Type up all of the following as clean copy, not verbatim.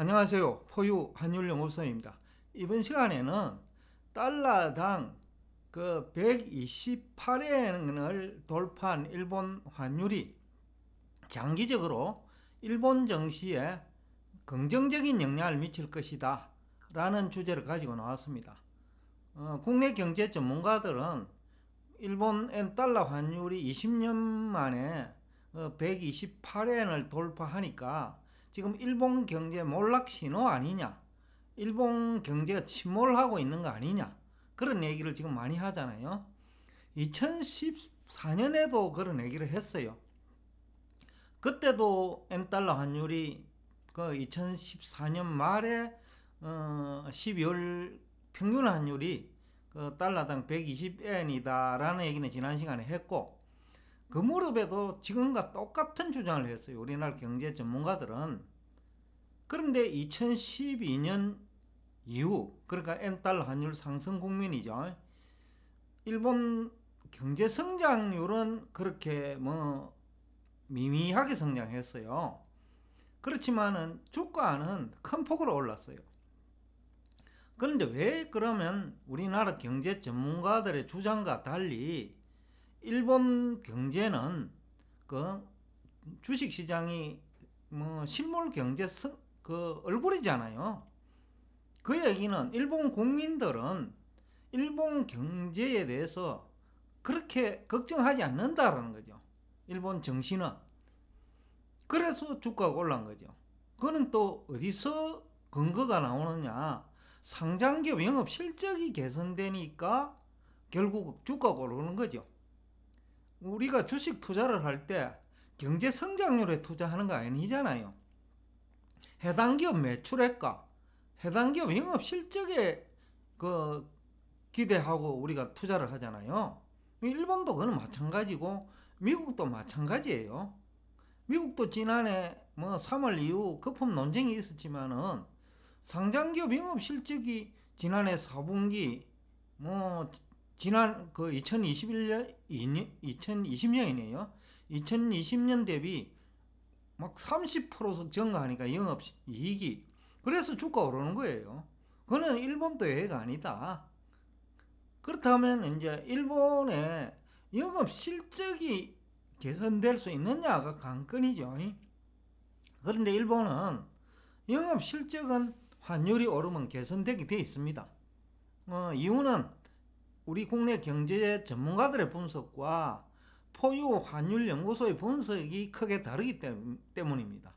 안녕하세요. 포유 환율연구소입니다. 이번 시간에는 달러당 128엔을 돌파한 일본 환율이 장기적으로 일본 증시에 긍정적인 영향을 미칠 것이다 라는 주제를 가지고 나왔습니다. 국내 경제 전문가들은 일본엔 달러 환율이 20년 만에 128엔을 돌파하니까 지금 일본 경제 몰락 신호 아니냐, 일본 경제가 침몰하고 있는 거 아니냐, 그런 얘기를 지금 많이 하잖아요. 2014년에도 그런 얘기를 했어요. 그때도 엔달러 환율이 2014년 말에 12월 평균 환율이 달러당 120엔이다 라는 얘기는 지난 시간에 했고, 그 무렵에도 지금과 똑같은 주장을 했어요. 우리나라 경제 전문가들은. 그런데 2012년 이후, 그러니까 엔달러 환율 상승 국면이죠. 일본 경제 성장률은 그렇게 미미하게 성장했어요. 그렇지만은 주가는 큰 폭으로 올랐어요. 그런데 왜 그러면 우리나라 경제 전문가들의 주장과 달리 일본 경제는 그 주식시장이 실물 경제 얼굴이잖아요. 그 얘기는 일본 국민들은 일본 경제에 대해서 그렇게 걱정하지 않는다라는 거죠. 일본 정신은. 그래서 주가가 올라간 거죠. 그거는 또 어디서 근거가 나오느냐. 상장기업 영업 실적이 개선되니까 결국 주가가 오르는 거죠. 우리가 주식 투자를 할 때 경제 성장률에 투자하는 거 아니잖아요. 해당 기업 매출액과 해당 기업 영업 실적에 기대하고 우리가 투자를 하잖아요. 일본도 그건 마찬가지고 미국도 마찬가지예요. 미국도 지난해 3월 이후 거품 논쟁이 있었지만은 상장기업 영업 실적이 지난해 4분기 지난 2021년 2020년이네요. 2020년 대비 막 30% 증가하니까 영업 이익이, 그래서 주가 오르는 거예요. 그거는 일본도 예외가 아니다. 그렇다면 이제 일본의 영업 실적이 개선될 수 있느냐가 관건이죠. 그런데 일본은 영업 실적은 환율이 오르면 개선되게 되어 있습니다. 이유는 우리 국내 경제 전문가들의 분석과 포유 환율 연구소의 분석이 크게 다르기 때문입니다.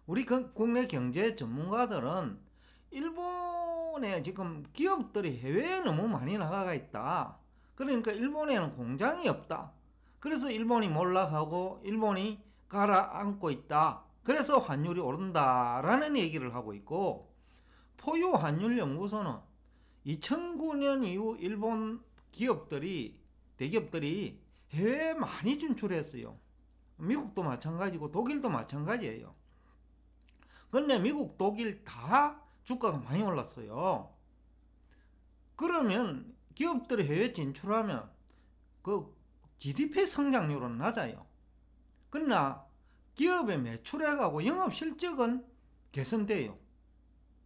우리 국내 경제 전문가들은 일본에 지금 기업들이 해외에 너무 많이 나가 있다. 그러니까 일본에는 공장이 없다. 그래서 일본이 몰락하고 일본이 가라앉고 있다. 그래서 환율이 오른다라는 얘기를 하고 있고, 포유 환율 연구소는 2009년 이후 일본 대기업들이 해외에 많이 진출했어요. 미국도 마찬가지고 독일도 마찬가지예요. 근데 미국, 독일 다 주가가 많이 올랐어요. 그러면 기업들이 해외 진출하면 그 GDP 성장률은 낮아요. 그러나 기업의 매출액하고 영업 실적은 개선돼요.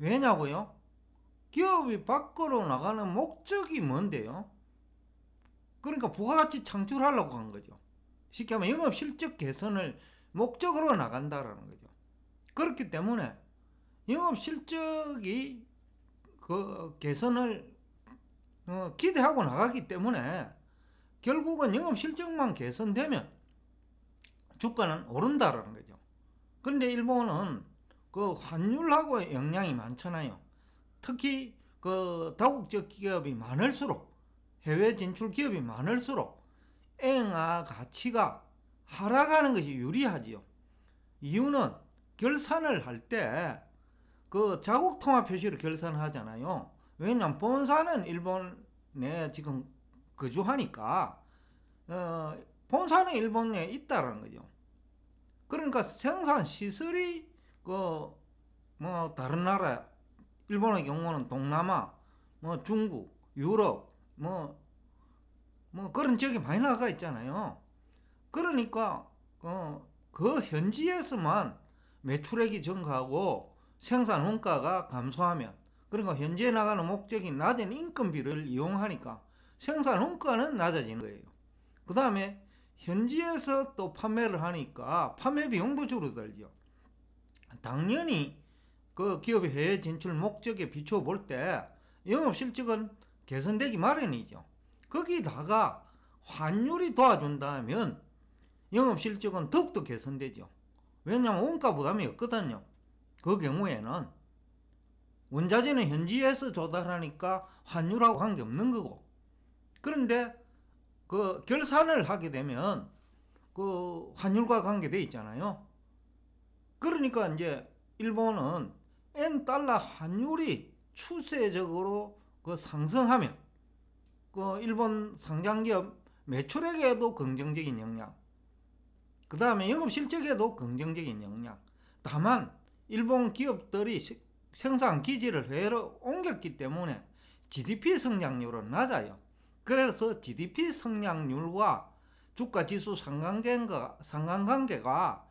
왜냐고요? 기업이 밖으로 나가는 목적이 뭔데요? 그러니까 부가가치 창출하려고 한 거죠. 쉽게 하면 영업 실적 개선을 목적으로 나간다라는 거죠. 그렇기 때문에 영업 실적이 개선을 기대하고 나가기 때문에 결국은 영업 실적만 개선되면 주가는 오른다라는 거죠. 그런데 일본은 그 환율하고 영향이 많잖아요. 특히 다국적 기업이 많을수록, 해외 진출 기업이 많을수록 엔화 가치가 하락하는 것이 유리하지요. 이유는 결산을 할 때 자국 통화 표시로 결산하잖아요. 왜냐하면 본사는 일본에 지금 거주하니까 본사는 일본에 있다라는 거죠. 그러니까 생산 시설이 다른 나라, 일본의 경우는 동남아, 중국, 유럽, 그런 지역에 많이 나가 있잖아요. 그러니까 그 현지에서만 매출액이 증가하고 생산 원가가 감소하면, 그러니까 현지에 나가는 목적인 낮은 인건비를 이용하니까 생산 원가는 낮아지는 거예요. 그 다음에 현지에서 또 판매를 하니까 판매 비용도 줄어들죠. 당연히 그 기업의 해외 진출 목적에 비추어 볼 때 영업 실적은 개선되기 마련이죠. 거기다가 환율이 도와준다면 영업 실적은 더욱더 개선되죠. 왜냐하면 원가 부담이 없거든요. 그 경우에는 원자재는 현지에서 조달하니까 환율하고 관계없는 거고, 그런데 그 결산을 하게 되면 그 환율과 관계되어 있잖아요. 그러니까 이제 일본은 엔 달러 환율이 추세적으로 그 상승하면 그 일본 상장기업 매출액에도 긍정적인 영향, 그 다음에 영업 실적에도 긍정적인 영향. 다만 일본 기업들이 생산 기지를 해외로 옮겼기 때문에 GDP 성장률은 낮아요. 그래서 GDP 성장률과 주가 지수 상관관계가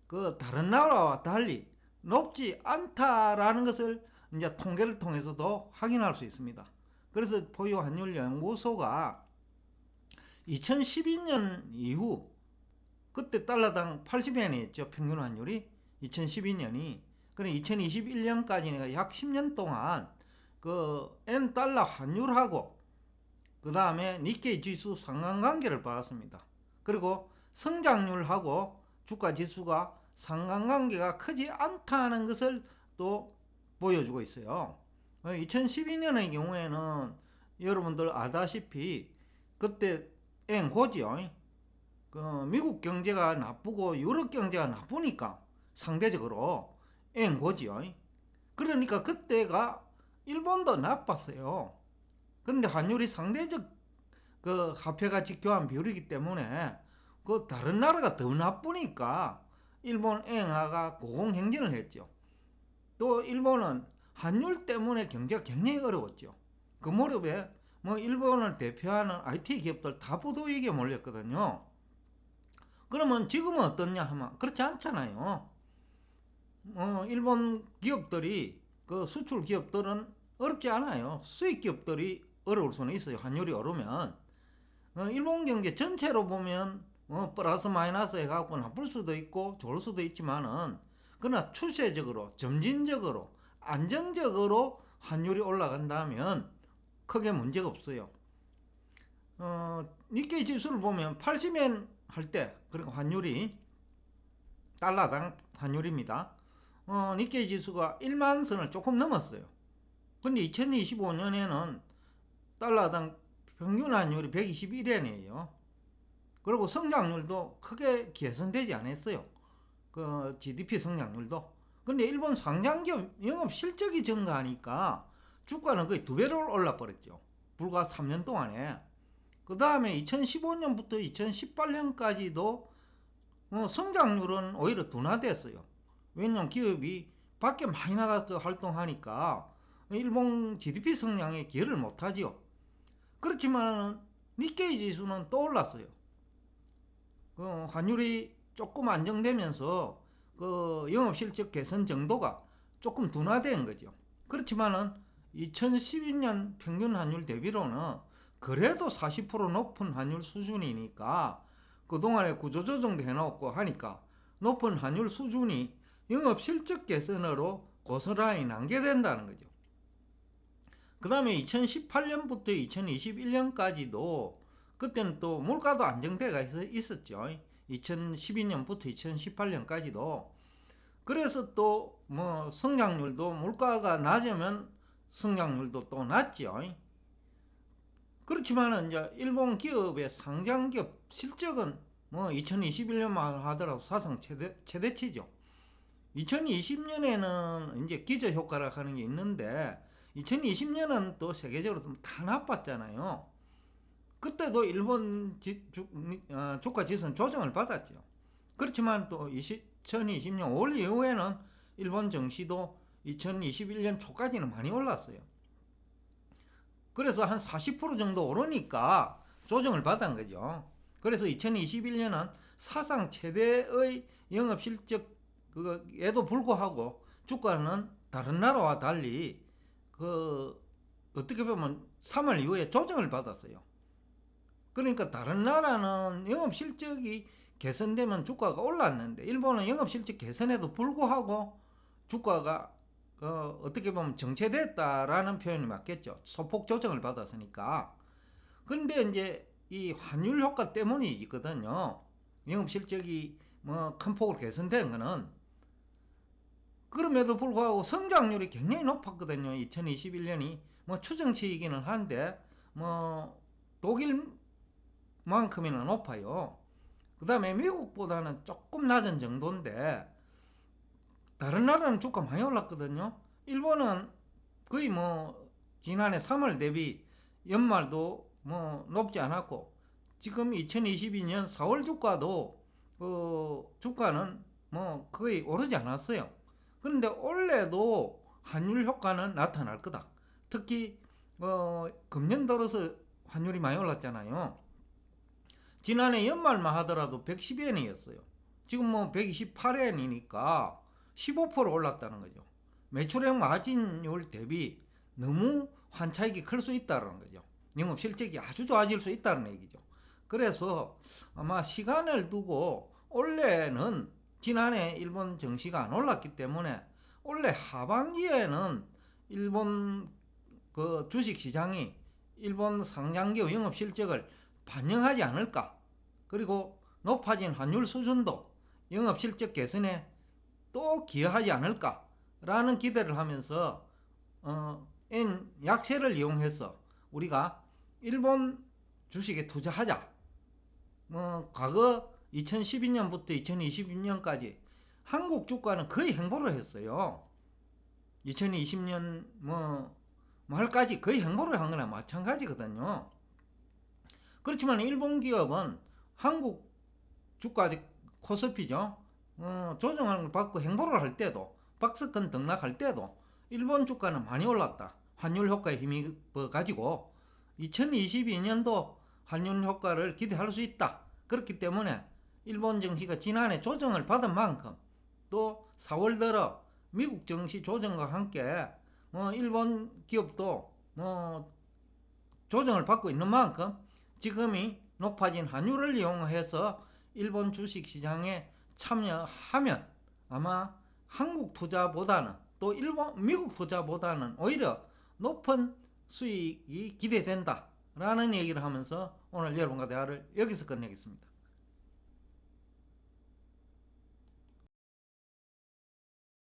그 다른 나라와 달리 높지 않다라는 것을 이제 통계를 통해서도 확인할 수 있습니다. 그래서 포유 환율 연구소가 2012년 이후, 그때 달러당 80엔이었죠. 평균 환율이 2012년이. 그래 2021년까지는 약 10년 동안 그 엔 달러 환율하고 그 다음에 니케이 지수 상관관계를 봤습니다. 그리고 성장률하고 주가 지수가 상관관계가 크지 않다는 것을 또 보여주고 있어요. 2012년의 경우에는 여러분들 아다시피 그때 엔 고지요. 그 미국 경제가 나쁘고 유럽 경제가 나쁘니까 상대적으로 엔 고지요. 그러니까 그때가 일본도 나빴어요. 그런데 환율이 상대적 그 화폐가치 교환 비율이기 때문에 그 다른 나라가 더 나쁘니까 일본 엔화가 고공행진을 했죠. 또 일본은 환율 때문에 경제가 굉장히 어려웠죠. 그 무렵에 뭐 일본을 대표하는 IT 기업들 다 부도위기에 몰렸거든요. 그러면 지금은 어떻냐 하면 그렇지 않잖아요. 일본 기업들이 그 수출 기업들은 어렵지 않아요. 수입 기업들이 어려울 수는 있어요. 환율이 오르면 일본 경제 전체로 보면 플러스 마이너스 해갖고 나쁠 수도 있고 좋을 수도 있지만은 그러나 추세적으로 점진적으로 안정적으로 환율이 올라간다면 크게 문제가 없어요. 니케이 지수를 보면 80엔 할 때, 그리고 환율이 달러당 환율입니다. 니케이 지수가 1만 선을 조금 넘었어요. 근데 2025년에는 달러당 평균 환율이 121엔이에요. 그리고 성장률도 크게 개선되지 않았어요. 그 GDP 성장률도. 근데 일본 상장기업 영업 실적이 증가하니까 주가는 거의 2배로 올라버렸죠. 불과 3년 동안에. 그 다음에 2015년부터 2018년까지도 성장률은 오히려 둔화됐어요. 왜냐면 기업이 밖에 많이 나가서 활동하니까 일본 GDP 성장에 기여를 못하죠. 그렇지만 니케이 지수는 또 올랐어요. 환율이 조금 안정되면서 그 영업실적 개선 정도가 조금 둔화된 거죠. 그렇지만은 2012년 평균 환율 대비로는 그래도 40% 높은 환율 수준이니까 그동안에 구조조정도 해놓고 하니까 높은 환율 수준이 영업실적 개선으로 고스란히 남게된다는 거죠. 그 다음에 2018년부터 2021년까지도 그때는 또 물가도 안정대가 있었죠. 2012년부터 2018년까지도. 그래서 또 뭐 성장률도 물가가 낮으면 성장률도 또 낮죠. 그렇지만은 이제 일본 기업의 상장기업 실적은 뭐 2021년만 하더라도 사상 최대치죠. 2020년에는 이제 기저 효과라 하는 게 있는데 2020년은 또 세계적으로 좀 다 나빴잖아요. 그때도 일본 주가 지수는 조정을 받았죠. 그렇지만 또 2020년 5월 이후에는 일본 증시도 2021년 초까지는 많이 올랐어요. 그래서 한 40% 정도 오르니까 조정을 받은 거죠. 그래서 2021년은 사상 최대의 영업실적에도 불구하고 주가는 다른 나라와 달리 어떻게 보면 3월 이후에 조정을 받았어요. 그러니까 다른 나라는 영업 실적이 개선되면 주가가 올랐는데 일본은 영업 실적 개선에도 불구하고 주가가 어떻게 보면 정체됐다라는 표현이 맞겠죠. 소폭 조정을 받았으니까. 그런데 이제 이 환율 효과 때문이거든요. 영업 실적이 뭐 큰 폭으로 개선된 거는. 그럼에도 불구하고 성장률이 굉장히 높았거든요. 2021년이 뭐 추정치이기는 한데 뭐 독일만큼이나 높아요. 그 다음에 미국보다는 조금 낮은 정도인데 다른 나라는 주가 많이 올랐거든요. 일본은 거의 뭐 지난해 3월 대비 연말도 뭐 높지 않았고 지금 2022년 4월 주가도 주가는 뭐 거의 오르지 않았어요. 그런데 올해도 환율 효과는 나타날 거다. 특히 금년 들어서 환율이 많이 올랐잖아요. 지난해 연말만 하더라도 110엔이었어요. 지금 뭐 128엔이니까 15% 올랐다는 거죠. 매출액 마진율 대비 너무 환차익이 클 수 있다는 거죠. 영업 실적이 아주 좋아질 수 있다는 얘기죠. 그래서 아마 시간을 두고 올해는 지난해 일본 증시가 안 올랐기 때문에 올해 하반기에는 일본 그 주식 시장이 일본 상장기업 영업 실적을 반영하지 않을까. 그리고 높아진 환율 수준도 영업 실적 개선에 또 기여하지 않을까라는 기대를 하면서 약세를 이용해서 우리가 일본 주식에 투자하자. 과거 2012년부터 2022년까지 한국 주가는 거의 행보를 했어요. 2020년 말까지 거의 행보를 한 거나 마찬가지거든요. 그렇지만 일본 기업은 한국 주가 코스피죠. 조정을 받고 행보를 할 때도 박스권 등락할 때도 일본 주가는 많이 올랐다. 환율 효과에 힘입어 가지고 2022년도 환율 효과를 기대할 수 있다. 그렇기 때문에 일본 증시가 지난해 조정을 받은 만큼 또 4월 들어 미국 증시 조정과 함께 일본 기업도 조정을 받고 있는 만큼 지금이 높아진 환율을 이용해서 일본 주식 시장에 참여하면 아마 한국 투자보다는 또 미국 투자보다는 오히려 높은 수익이 기대된다 라는 얘기를 하면서 오늘 여러분과 대화를 여기서 끝내겠습니다.